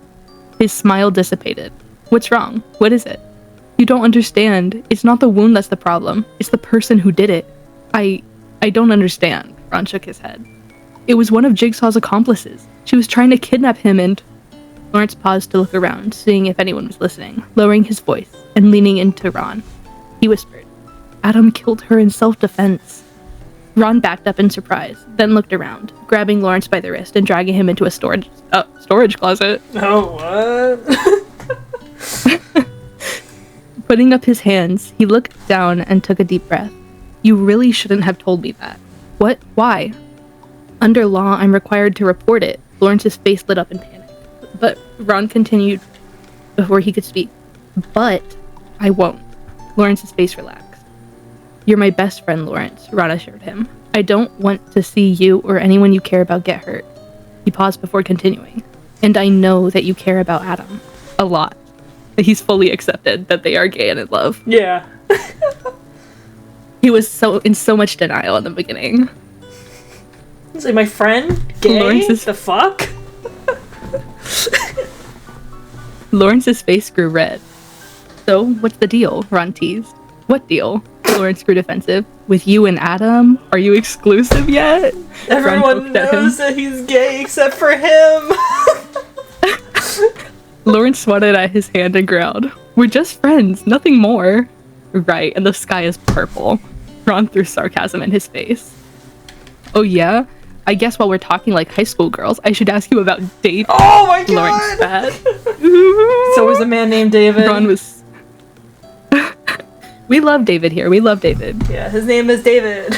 his smile dissipated. What's wrong? What is it? You don't understand. It's not the wound that's the problem. It's the person who did it. I don't understand. Ron shook his head. It was one of Jigsaw's accomplices. She was trying to kidnap him and... Lawrence paused to look around, seeing if anyone was listening, lowering his voice and leaning into Ron. He whispered, Adam killed her in self-defense. Ron backed up in surprise, then looked around, grabbing Lawrence by the wrist and dragging him into a storage closet. Oh, what? Putting up his hands, he looked down and took a deep breath. You really shouldn't have told me that. What? Why? Under law, I'm required to report it. Lawrence's face lit up in panic. But Ron continued before he could speak. But I won't. Lawrence's face relaxed. You're my best friend, Lawrence, Ron assured him. I don't want to see you or anyone you care about get hurt. He paused before continuing. And I know that you care about Adam a lot. He's fully accepted that they are gay and in love. Yeah. He was in so much denial in the beginning. He's like, my friend? Gay? The fuck? Lawrence's face grew red. So, what's the deal? Ron teased. What deal? Lawrence grew defensive. With you and Adam? Are you exclusive yet? Everyone knows that he's gay except for him. Lawrence swatted at his hand and growled. We're just friends, nothing more. Right, and the sky is purple. Ron threw sarcasm in his face. Oh yeah? I guess while we're talking like high school girls, I should ask you about David. Oh my god! Lawrence spat. So was a man named David. Ron was... We love David here, we love David. Yeah, his name is David.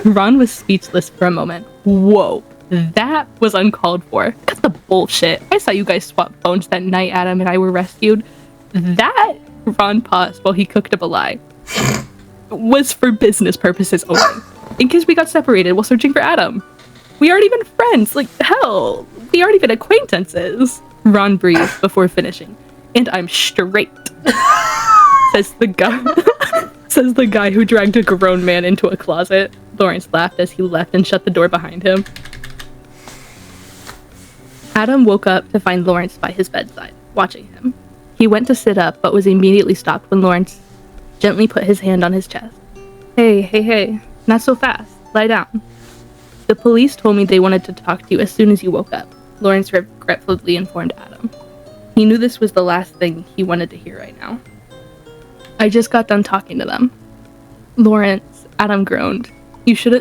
Ron was speechless for a moment. Whoa, that was uncalled for. That's the bullshit. I saw you guys swap phones that night Adam and I were rescued. That, Ron paused while he cooked up a lie, was for business purposes only. In case we got separated while searching for Adam. We aren't even friends. Like, hell, we aren't even acquaintances. Ron breathed before finishing. And I'm straight. says the guy who dragged a grown man into a closet. Lawrence laughed as he left and shut the door behind him. Adam woke up to find Lawrence by his bedside, watching him. He went to sit up, but was immediately stopped when Lawrence gently put his hand on his chest. Hey, not so fast. Lie down. The police told me they wanted to talk to you as soon as you woke up, Lawrence regretfully informed Adam. He knew this was the last thing he wanted to hear right now. I just got done talking to them. Lawrence, Adam groaned. You should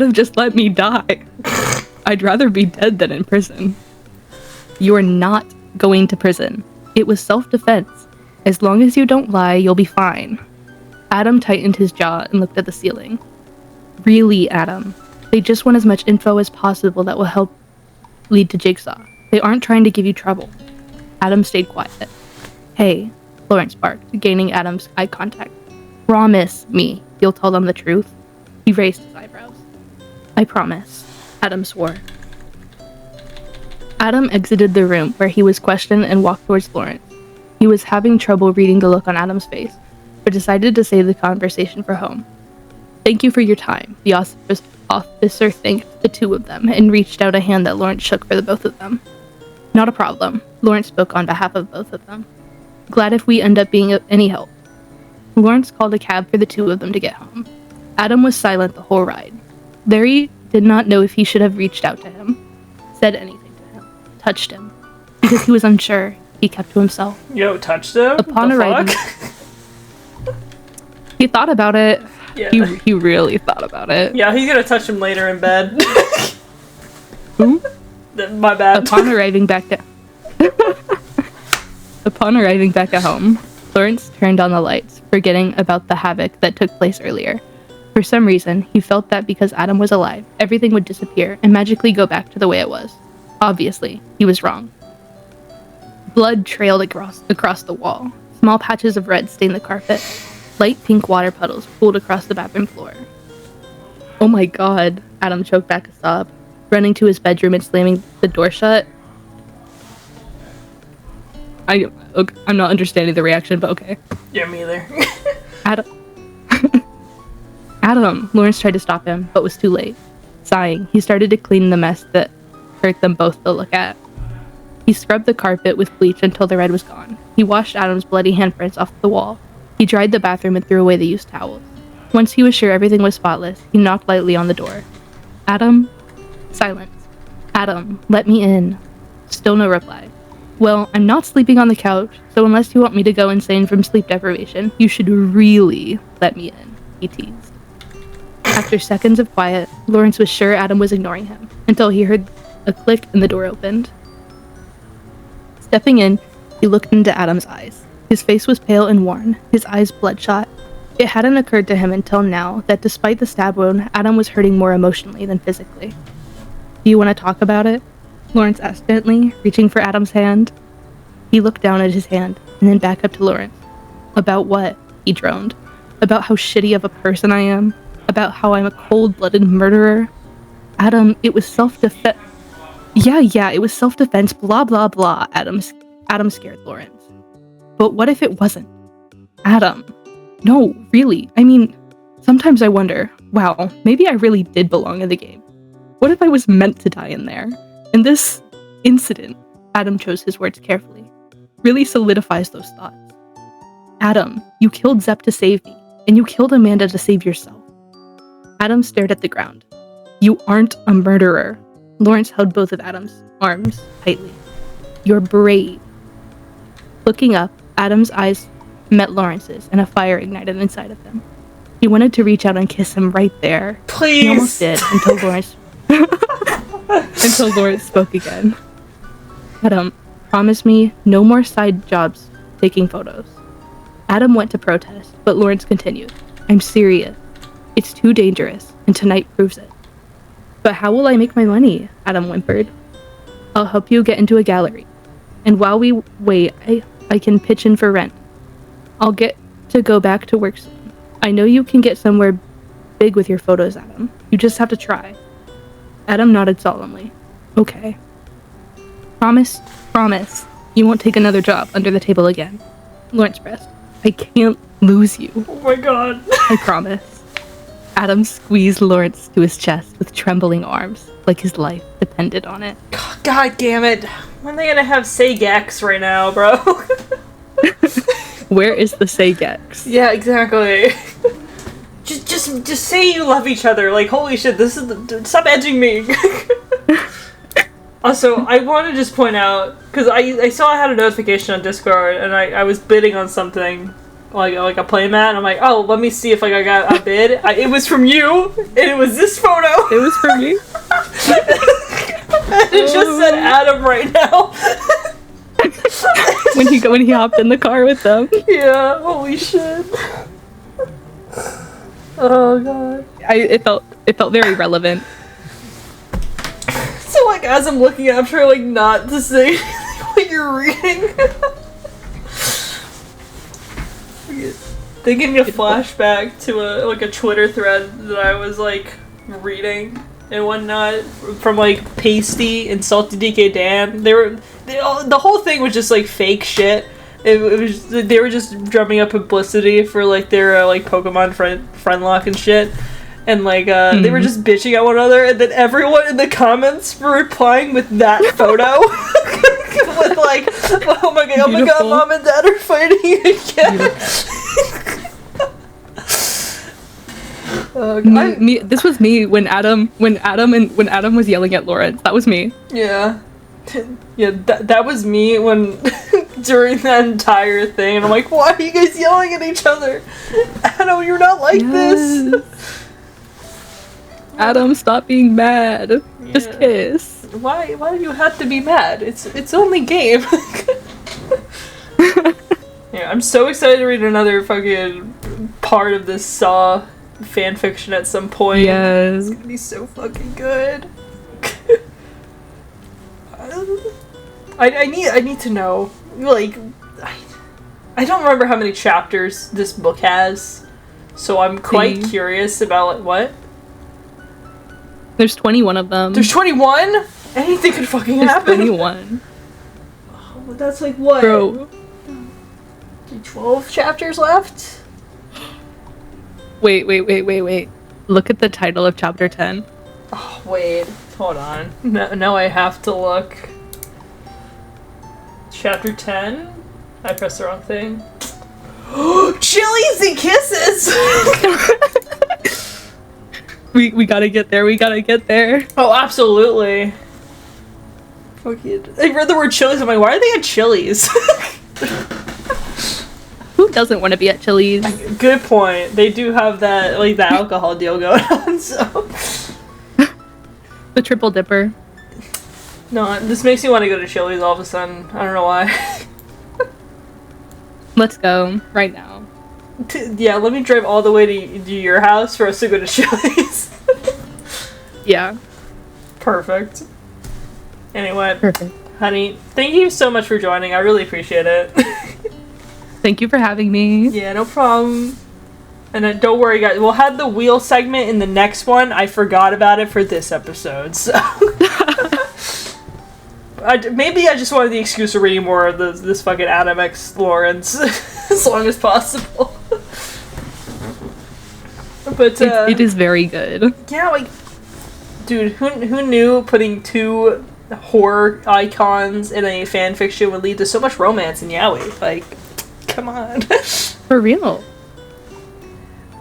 have just let me die. I'd rather be dead than in prison. You are not going to prison. It was self-defense. As long as you don't lie, you'll be fine. Adam tightened his jaw and looked at the ceiling. Really, Adam. They just want as much info as possible that will help lead to Jigsaw. They aren't trying to give you trouble. Adam stayed quiet. Hey, Lawrence barked, gaining Adam's eye contact. Promise me you'll tell them the truth. He raised his eyebrows. I promise, Adam swore. Adam exited the room where he was questioned and walked towards Lawrence. He was having trouble reading the look on Adam's face, but decided to save the conversation for home. Thank you for your time, the officer thanked the two of them and reached out a hand that Lawrence shook for the both of them. Not a problem, Lawrence spoke on behalf of both of them. Glad if we end up being of any help. Lawrence called a cab for the two of them to get home. Adam was silent the whole ride. Larry did not know if he should have reached out to him, said anything to him, touched him. Because he was unsure, he kept to himself. Yo, touched him? Upon arriving, he thought about it. Yeah. He really thought about it. Yeah, he's gonna touch him later in bed. Who? My bad. Upon arriving back at home, Lawrence turned on the lights, forgetting about the havoc that took place earlier. For some reason, he felt that because Adam was alive, everything would disappear and magically go back to the way it was. Obviously, he was wrong. Blood trailed across the wall. Small patches of red stained the carpet. Light pink water puddles pooled across the bathroom floor. Oh my god, Adam choked back a sob, running to his bedroom and slamming the door shut. I'm not understanding the reaction, but okay. Yeah, me either. Adam, Lawrence tried to stop him, but was too late. Sighing, he started to clean the mess that hurt them both to look at. He scrubbed the carpet with bleach until the red was gone. He washed Adam's bloody handprints off the wall. He dried the bathroom and threw away the used towels. Once he was sure everything was spotless, he knocked lightly on the door. Adam? Silence. Adam, let me in. Still no reply. Well, I'm not sleeping on the couch, so unless you want me to go insane from sleep deprivation, you should really let me in, he teased. After seconds of quiet, Lawrence was sure Adam was ignoring him, until he heard a click and the door opened. Stepping in, he looked into Adam's eyes. His face was pale and worn, his eyes bloodshot. It hadn't occurred to him until now that despite the stab wound, Adam was hurting more emotionally than physically. Do you want to talk about it? Lawrence asked gently, reaching for Adam's hand. He looked down at his hand, and then back up to Lawrence. About what? He droned. About how shitty of a person I am? About how I'm a cold-blooded murderer? Adam, it was self-defense. Yeah, it was self-defense, blah, blah, blah. Adam scared Lawrence. But what if it wasn't? Adam. No, really. I mean, sometimes I wonder, wow, maybe I really did belong in the game. What if I was meant to die in there? And this incident, Adam chose his words carefully, really solidifies those thoughts. Adam, you killed Zep to save me, and you killed Amanda to save yourself. Adam stared at the ground. You aren't a murderer. Lawrence held both of Adam's arms tightly. You're brave. Looking up, Adam's eyes met Lawrence's, and a fire ignited inside of him. He wanted to reach out and kiss him right there. Please. He almost did until Lawrence spoke again. Adam, promise me no more side jobs taking photos. Adam went to protest, but Lawrence continued. I'm serious. It's too dangerous, and tonight proves it. But how will I make my money? Adam whimpered. I'll help you get into a gallery. And while we wait, I can pitch in for rent. I'll get to go back to work soon. I know you can get somewhere big with your photos, Adam. You just have to try. Adam nodded solemnly. Okay. Promise, you won't take another job under the table again. Lawrence pressed. I can't lose you. Oh my god. I promise. Adam squeezed Lawrence to his chest with trembling arms, like his life depended on it. God damn it. When are they gonna have Say Gex right now, bro? Where is the Say Gex? Yeah, exactly. Just say you love each other. Like, holy shit, this is stop edging me. Also, I want to just point out, because I saw I had a notification on Discord, and I was bidding on something, like a playmat, and I'm like, oh, let me see if I got a bid. It was from you, and it was this photo. It was from you? And it just said Adam right now. when he hopped in the car with them. Yeah, holy shit. Oh god. It felt very relevant. So like as I'm looking at, I'm trying like not to say what you're reading. They gave me a flashback to a Twitter thread that I was like reading and whatnot from like Pasty and Salty DK Dan. The whole thing was just like fake shit. It was they were just drumming up publicity for like their like Pokemon friend lock and shit. And like they were just bitching at one another, and then everyone in the comments were replying with that photo. With like, oh my god, mom and dad are fighting again. This was me when Adam was yelling at Lawrence. That was me. Yeah. Yeah, that was me when during that entire thing, and I'm like, why are you guys yelling at each other? Adam, you're not like this. Adam, stop being mad. Yeah. Just kiss. Why do you have to be mad? It's only game. Yeah, I'm so excited to read another fucking part of this Saw fanfiction at some point. Yes. It's gonna be so fucking good. I need to know, like, I don't remember how many chapters this book has, so I'm quite curious about, like, what? There's 21 of them. There's 21? Anything could fucking happen. There's 21. Oh, that's like what? Bro. 12 chapters left? Wait. Look at the title of chapter 10. Oh, wait. Hold on. Now I have to look. Chapter 10? I pressed the wrong thing. Chilies and kisses! we gotta get there. Oh, absolutely. Fuck it. I read the word Chili's, I'm like, why are they at Chili's? Who doesn't want to be at Chili's? Good point. They do have that, like, the alcohol deal going on, so... The triple dipper. No, this makes me want to go to Chili's all of a sudden. I don't know why. Let's go, right now. Yeah, let me drive all the way to your house for us to go to Chili's. Yeah. Perfect. Anyway, perfect. Honey, thank you so much for joining. I really appreciate it. Thank you for having me. Yeah, no problem. And then, don't worry, guys. We'll have the wheel segment in the next one. I forgot about it for this episode, so... maybe I just wanted the excuse of reading more of this fucking Adam X. Lawrence as long as possible. But, it is very good. Yeah, like... Dude, who knew putting 2 horror icons in a fanfiction would lead to so much romance in yaoi? Like, come on. For real.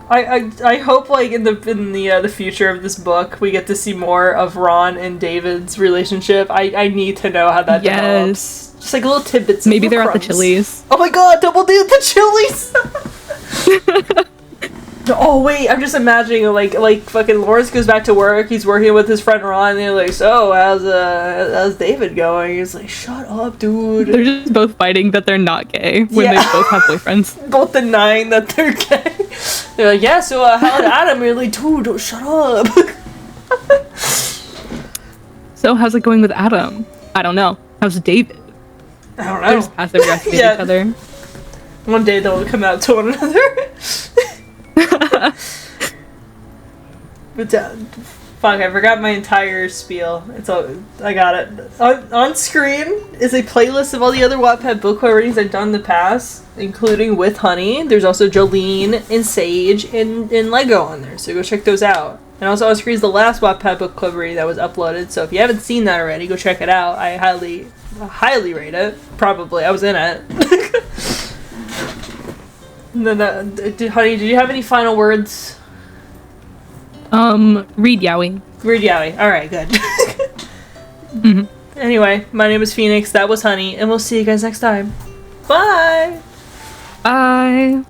I hope like in the future of this book we get to see more of Ron and David's relationship. I need to know how that develops. Just like little tidbits. Maybe they're crumbs. at the Chili's. Oh my god, double D at the Chili's. Oh wait, I'm just imagining like fucking Lawrence goes back to work. He's working with his friend Ron, and they're like, "So how's David going?" He's like, "Shut up, dude." They're just both fighting that they're not gay when they both have boyfriends. Both denying that they're gay. They're like, "Yeah, so how's Adam?" You're like, "Dude, don't shut up." So how's it going with Adam? I don't know. How's David? I don't know. They're just passive aggressive at each other. One day they'll come out to one another. But fuck, I forgot my entire spiel. I got it. On screen is a playlist of all the other Wattpad book club readings I've done in the past, including with Honey. There's also Jolene and Sage and Lego on there, so go check those out. And also on screen is the last Wattpad book club reading that was uploaded, so if you haven't seen that already, go check it out. I highly rate it. Probably. I was in it. And then, Honey, did you have any final words? Read yaoi. Read yaoi. Alright, good. Anyway, my name is Phoenix, that was Honey, and we'll see you guys next time. Bye! Bye!